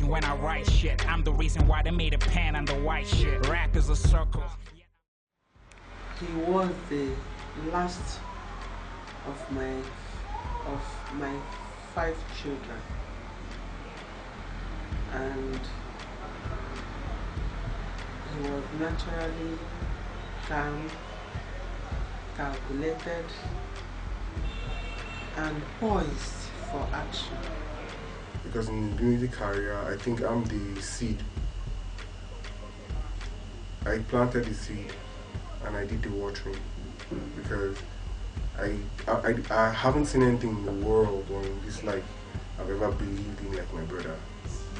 reason when I write shit. I'm the reason why they made a pan on the white shit. Rap is a circle. He was the last of my 5 children, and he was naturally calm, calculated, and poised for action. Because in the music career, I think I'm the seed. I planted the seed and I did the watering, because I haven't seen anything in the world or in this life I've ever believed in like my brother.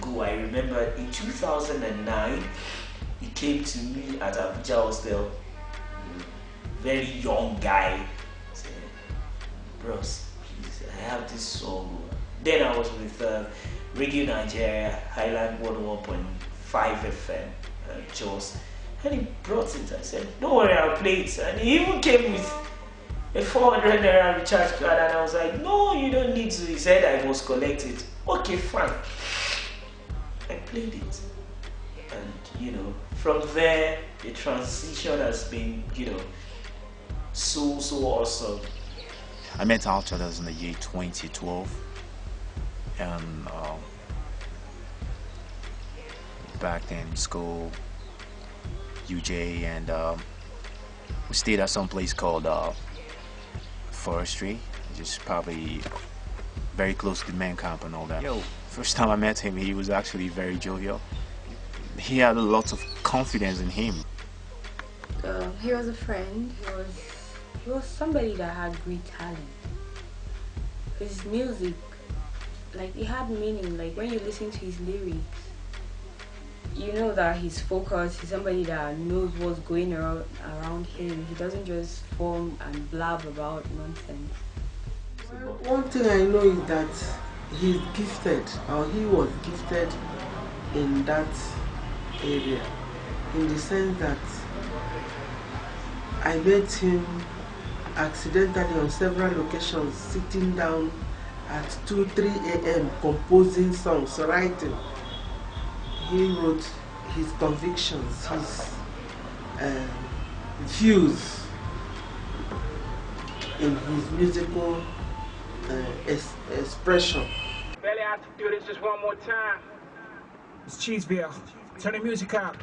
I remember in 2009, he came to me at Abuja Hostel, very young guy, said, "Bros, please, I have this song." Then I was with Radio Nigeria, Highland 101.5 FM, Jos, and he brought it. I said, "Don't worry, I'll play it." And he even came with a 400 naira recharge card, and I was like, "No, you don't need to." He said I must collect it. Okay, fine. I played it, and from there the transition has been so awesome. I met Al Chaddas in the year 2012, and back in school, UJ, and we stayed at some place called Forestry, just probably very close to the main camp and all that. First time I met him, he was actually very jovial. He had a lot of confidence in him. He was a friend. He was somebody that had great talent. His music, like, it had meaning. Like, when you listen to his lyrics, you know that he's focused. He's somebody that knows what's going around him. He doesn't just form and blab about nonsense. One thing I know is that he's gifted, or he was gifted in that area, in the sense that I met him accidentally on several occasions, sitting down at 2-3 a.m. composing songs, writing. He wrote his convictions, his views in his musical expression. Barely have to do this just one more time. It's Cheeseville. Turn the music up.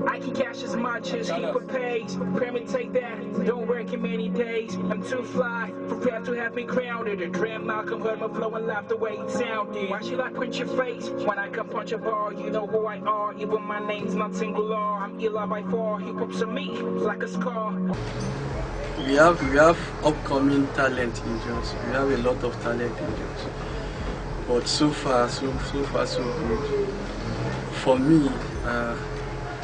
I can cash as much as he pays. Premeditate that, don't work in many days. I'm too fly, prepared to have me crowned. The dream Malcolm heard my flow and laughed the way it sounded. Why should I print your face when I come punch a bar? You know who I are, even my name's not singular. I'm illa by far, hip hop's on me like a scar. We have upcoming talent in Jos. We have a lot of talent in Jos. But so far so good. For me,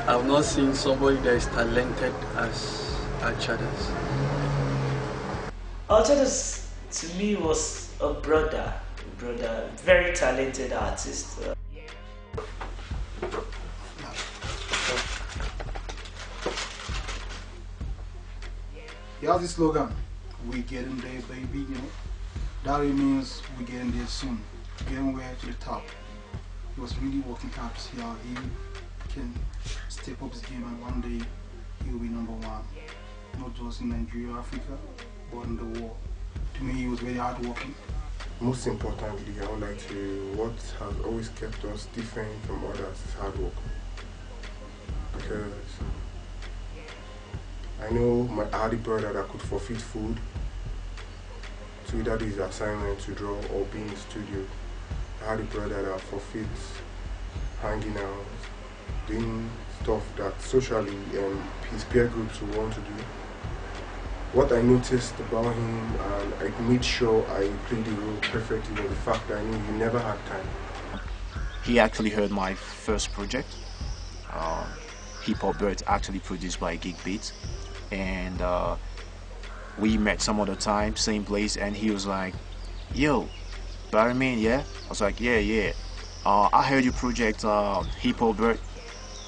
I've not seen somebody that is talented as Chaddas. Chaddas to me was a brother, very talented artist. He has this slogan, "We getting there, baby," That means we getting there soon, getting way to the top. He was really working hard to see how he can step up his game, and one day he will be #1, not just in Nigeria, Africa, but in the world. To me, he was very hard working. Most importantly, I would like to, what has always kept us different from others is hard work. Because I know I had a brother that could forfeit food to either do his assignment, to draw, or be in the studio. I had a brother that forfeits hanging out, doing stuff that socially his peer groups would want to do. What I noticed about him, and I made sure I played the role perfectly, was the fact that I knew he never had time. He actually heard my first project, Hip Hop Bird, actually produced by Gig Beats, and we met some other time, same place, and he was like, "Yo, Barryman, yeah?" I was like, yeah. I heard your project, Hip Hop Bird.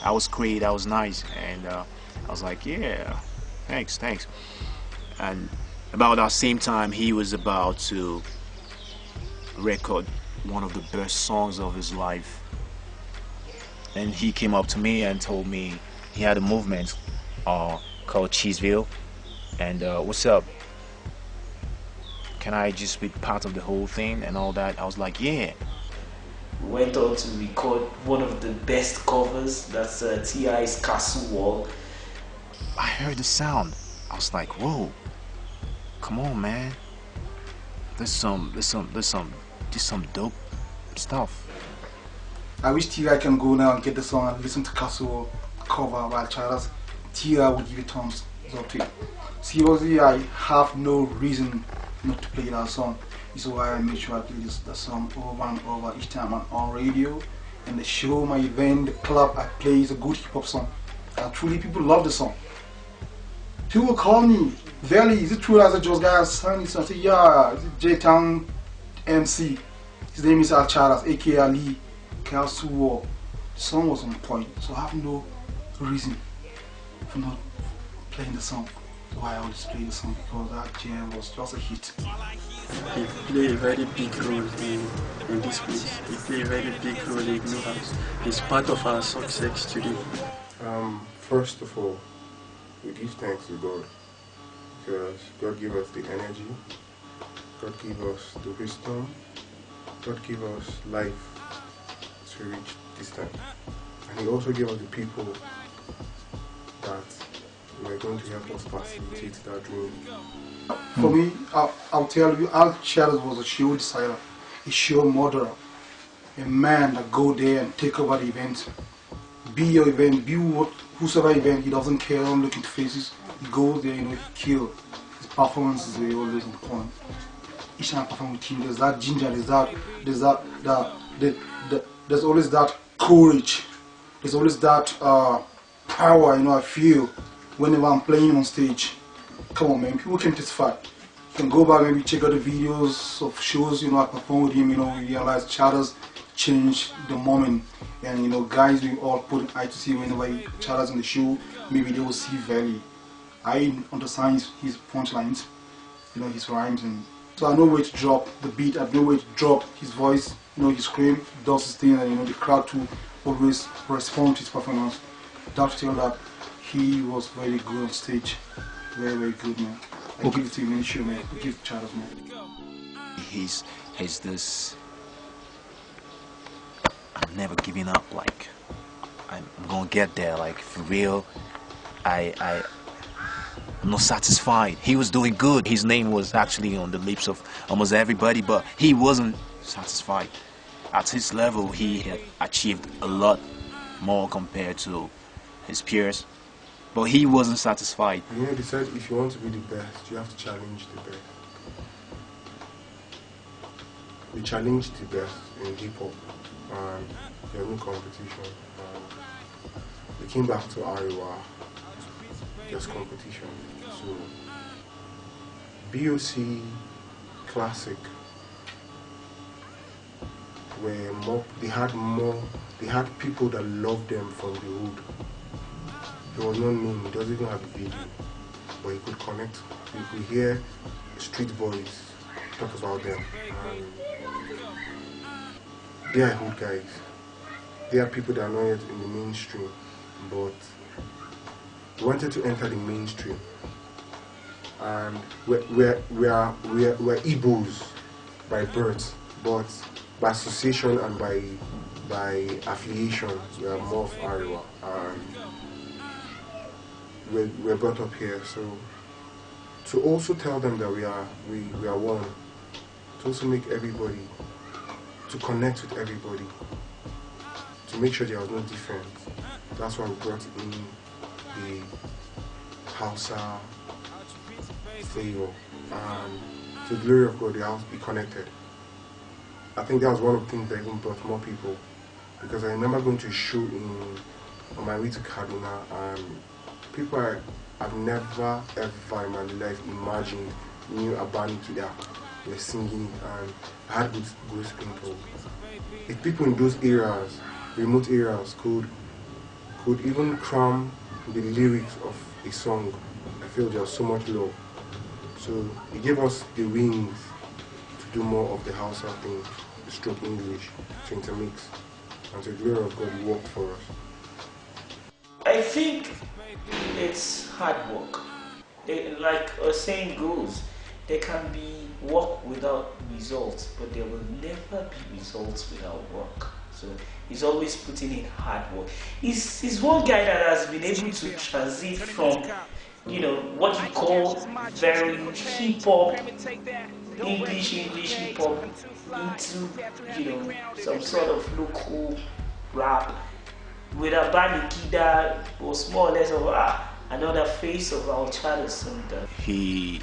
That was great, that was nice. And I was like, yeah, thanks. And about that same time, he was about to record one of the best songs of his life, And he came up to me and told me he had a movement called Cheeseville. And what's up? Can I just be part of the whole thing and all that? I was like, yeah. We went on to record one of the best covers. That's T.I.'s Castle Wall. I heard the sound. I was like, whoa, come on, man. There's some dope stuff. I wish T.I. can go now and get the song and listen to Castle cover by Chaddas. T.I. would give it thumbs up to it. Seriously, I have no reason not to play that song. This is why I make sure I play the song over and over each time I'm on radio. And the show, my event, the club I play is a good hip hop song. And truly people love the song. People call me, Valley, is it true as a Joe's guy sang this song? I say, yeah, it's J-Town MC. His name is Chaddas, aka Ali Kalsuwo. The song was on point, so I have no reason for not playing the song. So I always play the song because that jam was just a hit. He played a very big role in this place. He played a very big role in Blue House. He's part of our success today. First of all, we give thanks to God because God gave us the energy, God gave us the wisdom, God gave us life to reach this time. And He also gave us the people that were going to help us facilitate that dream. For me, I'll tell you, Al Chaddas was a show decider, a show murderer, a man that go there and take over the event. Be your event, be whosoever event, he doesn't care, don't look into faces. He goes there, he kills. His performances are always on point. Each time I perform with him, there's that ginger, there's always that courage, there's always that power, I feel whenever I'm playing on stage. Come on, man, people can testify. You can go back and maybe check out the videos of shows, I perform with him, you realize Chaddas changed the moment. And guys we all put an eye to see whenever Chaddas in the show, maybe they will see value. I understand his punchlines, his rhymes, and so I know where to drop the beat, I know where to drop his voice, he scream, does his thing, and the crowd to always respond to his performance. Without tell that he was very good on stage. Very, very good, man. I give it to him in the show, man. I give it to Chaddas, man. He's this. I'm never giving up. Like I'm gonna get there. Like for real. I'm not satisfied. He was doing good. His name was actually on the lips of almost everybody, but he wasn't satisfied. At his level, he had achieved a lot more compared to his peers. But he wasn't satisfied. They said if you want to be the best, you have to challenge the best. We challenged the best in hip-hop and there was no competition. We came back to Iowa, just competition. So, BOC Classic were more, they had people that loved them from the hood. He was not known, he doesn't even have a video, but he could connect. You could hear street boys talk about them. And they are hood guys. They are people that are not yet in the mainstream, but wanted to enter the mainstream. And we're Igbos by birth, but by association and by affiliation, we are more of Ariwa. We're brought up here, so to also tell them that we are one, to also make everybody, to connect with everybody, to make sure there was no difference. That's why we brought in the Hausa flavor, and to the glory of God, they have to be connected. I think that was one of the things that even brought more people, because I remember going to a show on my way to Kaduna, and people I've never ever in my life imagined knew a band to that were singing, and I had good people. If people in those areas, remote areas, could even cram the lyrics of a song, I feel there's so much love. So it gave us the wings to do more of the Hausa thing, the stroke English, to intermix. And to the glory of God, He worked for us. I think it's hard work. Like a saying goes, there can be work without results, but there will never be results without work. So he's always putting in hard work. He's one guy that has been able to transit from, what you call very hip hop, English hip hop, into, some sort of local rap. With a Abaniki that was more or less of another face of our Chaddas. He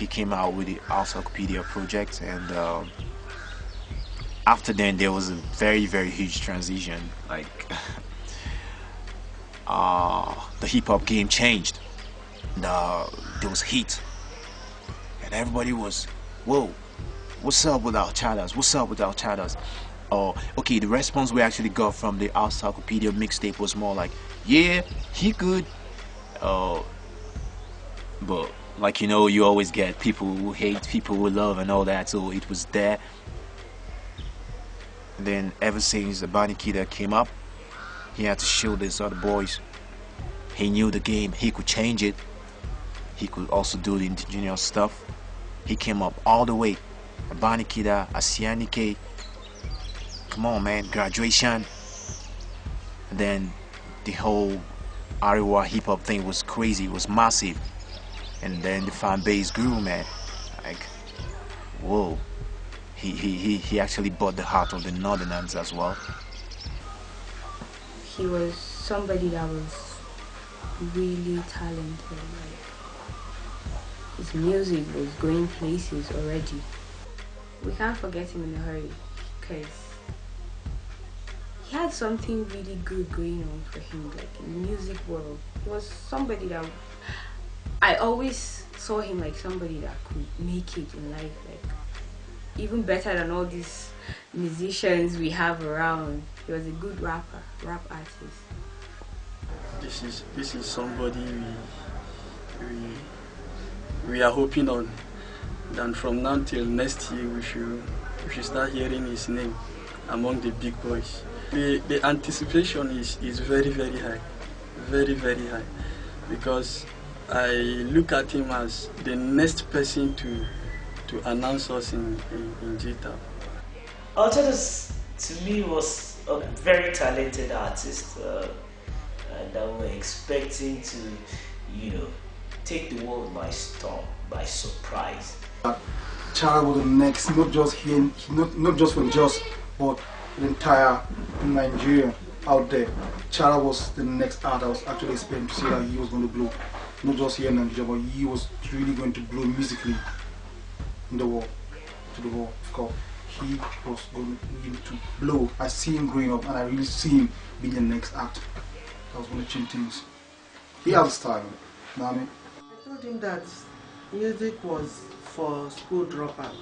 came out with the Encyclopedia project, and after then there was a very, very huge transition. Like the hip hop game changed. There was heat, and everybody was, whoa, what's up with our Chaddas? What's up with our Chaddas? Okay, the response we actually got from the Encyclopedia mixtape was more like, yeah, he good. But like, you always get people who hate, people who love, and all that. So it was there. And then ever since the Abaniki came up, he had to show these other boys he knew the game. He could change it. He could also do the indigenous stuff. He came up all the way. Abanikida, Asianike, come on man, graduation. And then the whole Ariwa hip hop thing was crazy, it was massive. And then the fan base grew, man. Like, whoa. He actually bought the heart of the Northerners as well. He was somebody that was really talented. Like, his music was going places already. We can't forget him in a hurry because he had something really good going on for him, like in the music world. He was somebody that I always saw him like somebody that could make it in life, like even better than all these musicians we have around. He was a good rap artist. This is somebody we are hoping on. And from now till next year, we should start hearing his name among the big boys. The anticipation is very, very high, very, very high, because I look at him as the next person to announce us in Jita. Chaddas, to me, was a very talented artist that we're expecting to, take the world by storm, by surprise. Chaddas was the next, not just here, not just for Jos, but the entire Nigeria out there. Chaddas was the next artist I was actually expecting to see that he was going to blow, not just here in Nigeria, but he was really going to blow musically in the world, to the world, of course. He was going to blow. I see him growing up, and I really see him being the next act that was going to change things. He has style, you know what I mean? I told him that music was for school dropouts,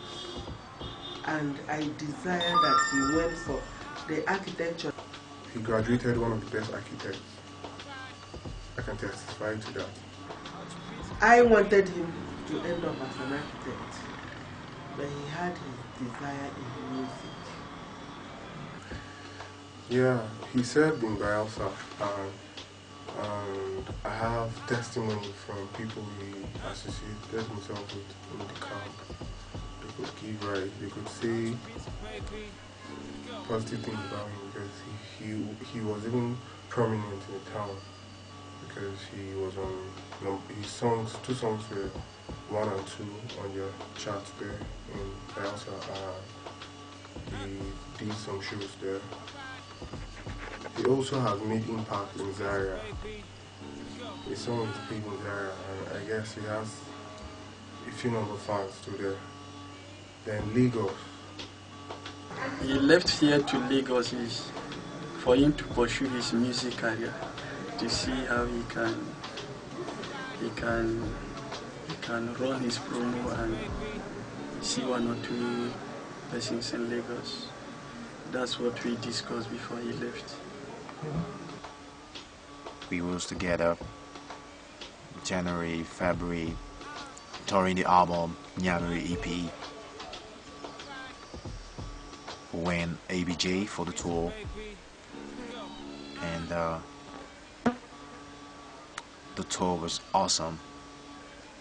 and I desired that he went for the architecture. He graduated one of the best architects. I can testify to that. I wanted him to end up as an architect, but he had his desire in music. Yeah, he served in Bielsa, and I have testimony from people he associated himself with in the camp. They could give right, they could say positive things about him because he was even prominent in the town because he was on his songs. 2 songs were 1 and 2 on your chart there in Bielsa. He did some shows there. He also has made impact in Zaria. His song is big in Zaria, and I guess he has a few number of fans too there. Then Lagos. He left here to Lagos is for him to pursue his music career, to see how he can run his promo and see 1 or 2 persons in Lagos. That's what we discussed before he left. We was together January, February, touring the album, January EP. went ABJ for the tour, and the tour was awesome.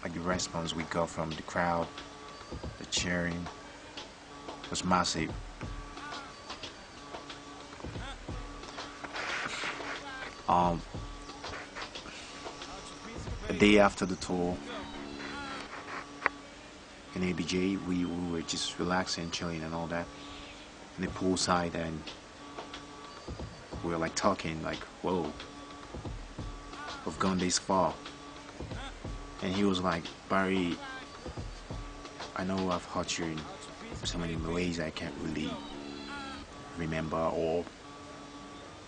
Like the response we got from the crowd, the cheering was massive. A day after the tour in ABJ, we were just relaxing, chilling and all that in the poolside, and we were like talking like, whoa, we've gone this far. And he was like, Barry, I know I've hurt you in so many ways I can't really remember, or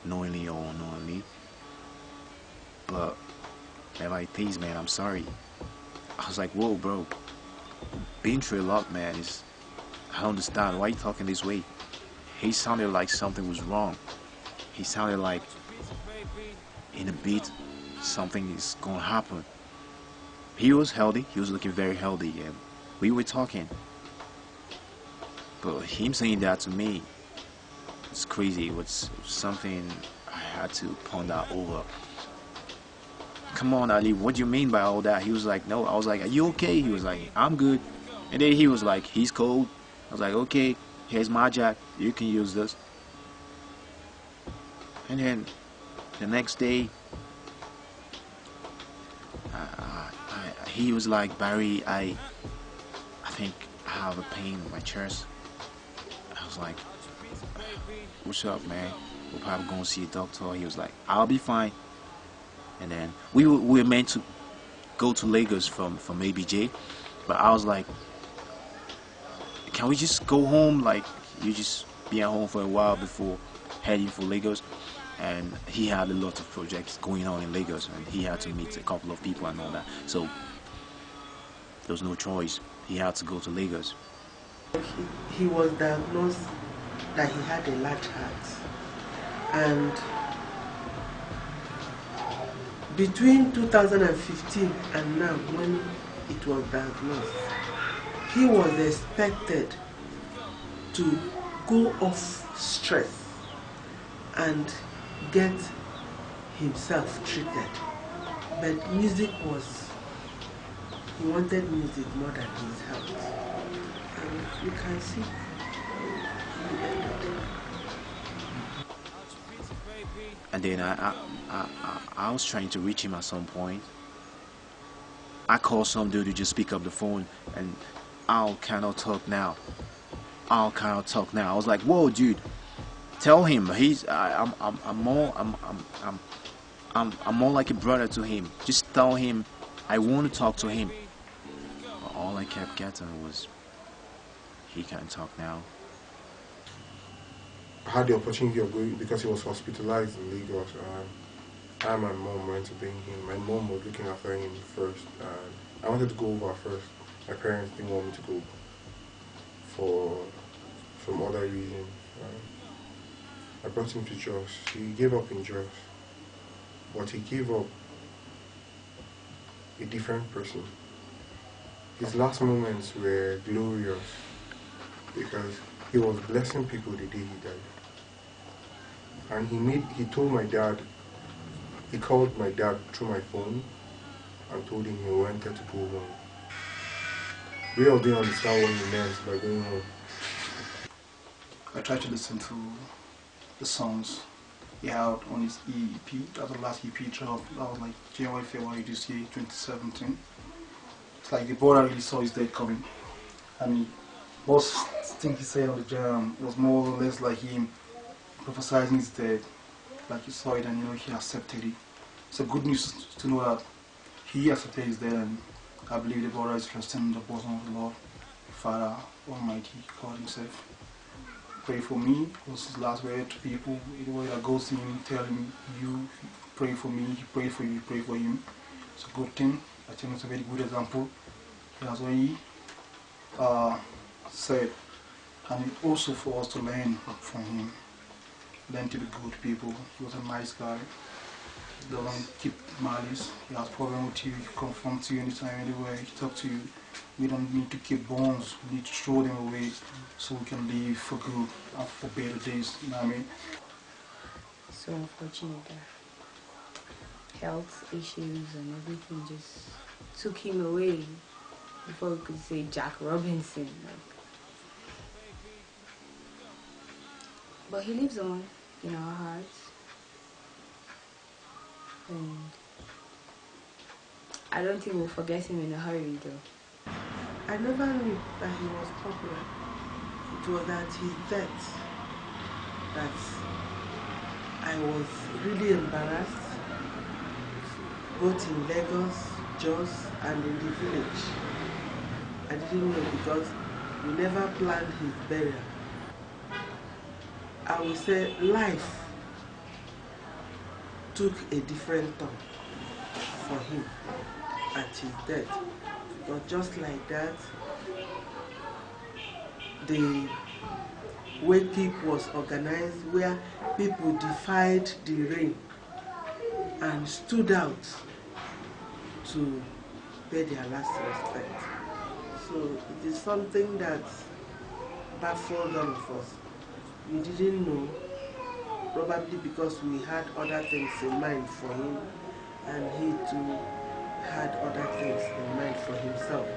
knowingly or unknowingly, but like, please man, I'm sorry. I was like, whoa bro, been through a lot man, I don't understand, why are you talking this way? He sounded like something was wrong. He sounded like in a beat something is gonna happen. He was healthy, he was looking very healthy, and we were talking, but him saying that to me, it's crazy. It was something I had to ponder over. Come on Ali, what do you mean by all that? He was like, no. I was like, are you okay? He was like, I'm good. And then he was like, he's cold. I was like, okay, here's my jack, you can use this. And then the next day he was like, Barry, I think I have a pain in my chest. I was like, what's up man, we're probably gonna see a doctor. He was like, I'll be fine. And then we were meant to go to Lagos from ABJ, but I was like, can we just go home, like you just be at home for a while before heading for Lagos? And he had a lot of projects going on in Lagos, and he had to meet a couple of people and all that, so there was no choice, he had to go to Lagos. He was diagnosed that he had a large heart, and between 2015 and now, when it was diagnosed, he was expected to go off stress and get himself treated, but music was, he wanted music more than his health, and you can see he ended up. And then I was trying to reach him at some point. I called some dude to just pick up the phone, and Al cannot talk now. Al cannot talk now. I was like, whoa dude, tell him I'm more like a brother to him. Just tell him I want to talk to him. But all I kept getting was, he can't talk now. I had the opportunity of going because he was hospitalized in Lagos. I and my mom went to bring him. My mom was looking after him first. I wanted to go over first. My parents didn't want me to go for some other reasons. I brought him to Jos. He gave up in Jos, but he gave up a different person. His last moments were glorious because he was blessing people the day he died. And he told my dad, he called my dad through my phone and told him he wanted to go home. We all didn't understand what he meant by going home. I tried to listen to the songs he had on his EP. That's the last EP drop. That was like January, February this year, 2017. It's like the brother really saw his death coming. And most thing he said on the jam was more or less like him prophesizing his death. Like he saw it and he accepted it. It's a good news to know that he accepted his death, and I believe the brother is trusting in the bosom of the Lord, Father Almighty, God himself. Pray for me was his last word to people. The way that goes to him, tell him, you pray for me, he prayed for you, pray for him. It's a good thing. I think it's a very good example. That's what he said. And it's also for us to learn from him. Learn to be good people. He was a nice guy. He doesn't keep malice. He has problem with you. He confronts you anytime, anywhere. He talks to you. We don't need to keep bones. We need to throw them away so we can live for good, for better days. You know what I mean? So unfortunate that health issues and everything just took him away before we could say Jack Robinson. Like. But he lives on in our hearts. And I don't think we'll forget him in a hurry though. I never knew that he was popular. It was at his death that I was really embarrassed, both in Lagos, Jos, and in the village. I didn't know because we never planned his burial. I would say life took a different turn for him at his death. But just like that, the wake-up was organized where people defied the rain and stood out to pay their last respect. So it is something that baffled all of us. We didn't know, probably because we had other things in mind for him, and he too had other things in mind for himself.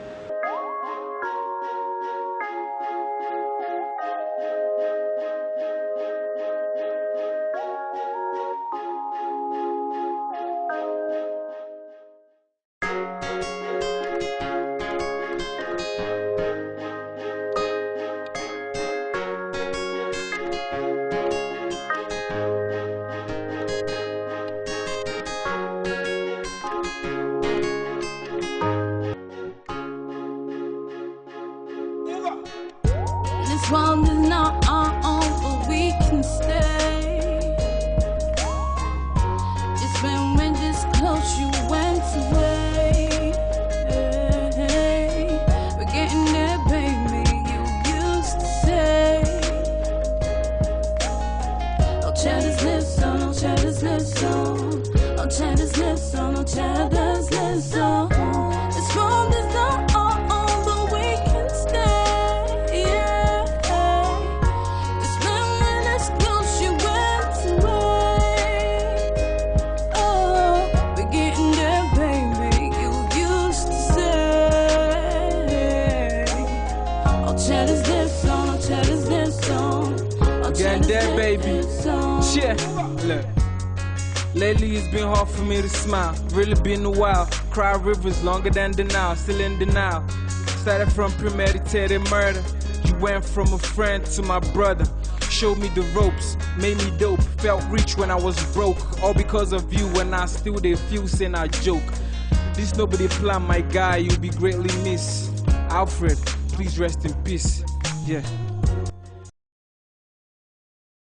This world is not our own, but we can stay. Just when we're this close, you went away. We're getting there, baby, you used to say. Oh, Chaddas lives on, oh, Chaddas lives on. Oh, Chaddas lives on, oh, Chaddas lives on. This world is not our own, but we can stay. That baby, yeah, look. Lately it's been hard for me to smile. Really been a while. Cry rivers longer than denial. Still in denial. Started from premeditated murder. You went from a friend to my brother. Showed me the ropes, made me dope. Felt rich when I was broke. All because of you. When I still they feel saying I joke. This nobody plan, my guy. You'll be greatly missed. Alfred, please rest in peace. Yeah.